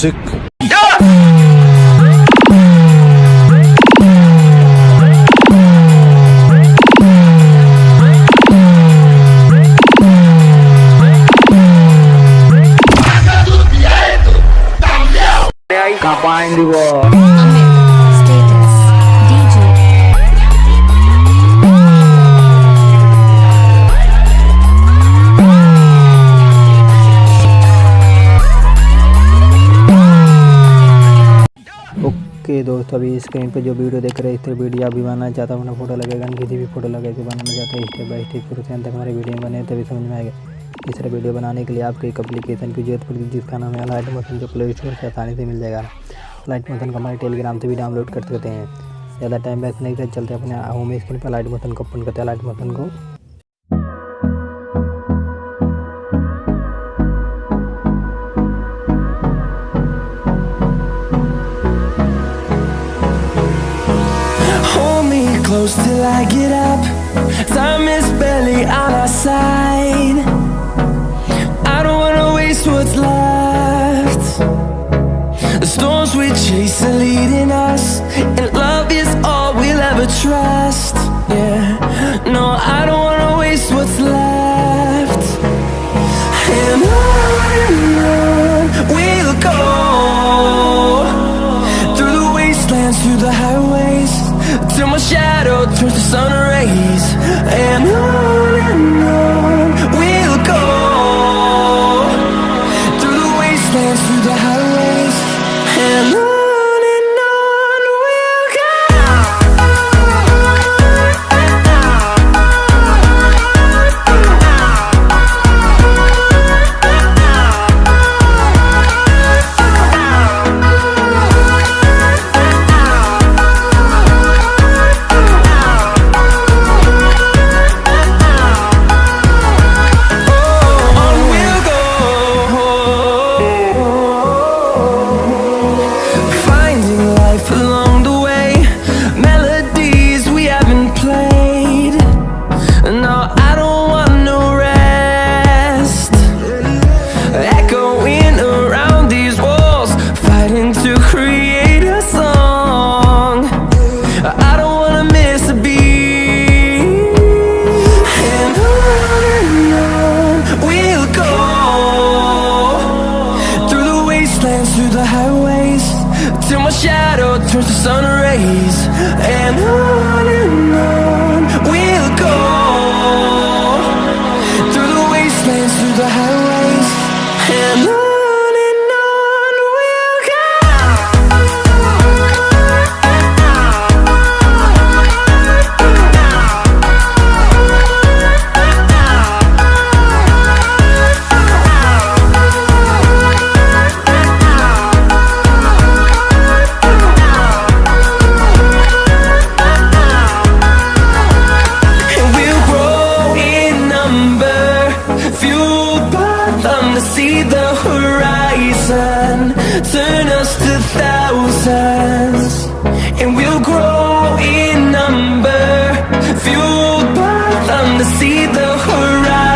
music. Kapan di bawah? Status DJ. Okay दोस्तों, अभी screen पे जो वीडियो देख रहे हैं इस तरह वीडियो अभी बनाना चाहता हूँ, अपना फोटो लगेगा, किसी भी फोटो लगा के बनाना चाहते हैं स्टेप बाय स्टेप शुरू से अंत तक हमारे वीडियो बने तभी समझ में आएगा। इस तरह वीडियो बनाने के लिए आपको एक एप्लीकेशन की जरूरत पड़ेगी जिसका नाम है अलाइट मोशन, जो प्ले स्टोर से आसानी से मिल जाएगा। अलाइट मोशन को हमारे टेलीग्राम से भी डाउनलोड कर सकते हैं। ज़्यादा टाइम वेस्ट नहीं कर चलते अपने होम स्क्रीन पर अलाइट मोशन को ओपन करते हैं। अलाइट मोशन को close till I get up. Time is barely on our side. I don't wanna waste what's left. The storms we chase are leading us, and love is all we'll ever trust. Yeah, no, I don't wanna waste what's left. And on we'll go, through the wastelands, through the highways, till my shadow turns to sun rays. And on we'll go, through the wastelands, through the highways. And on we'll go. Through the highways, till my shadow turns to sun rays. And on we'll go, through the wastelands, through the highways. And on we'll go. See the horizon, turn us to thousands.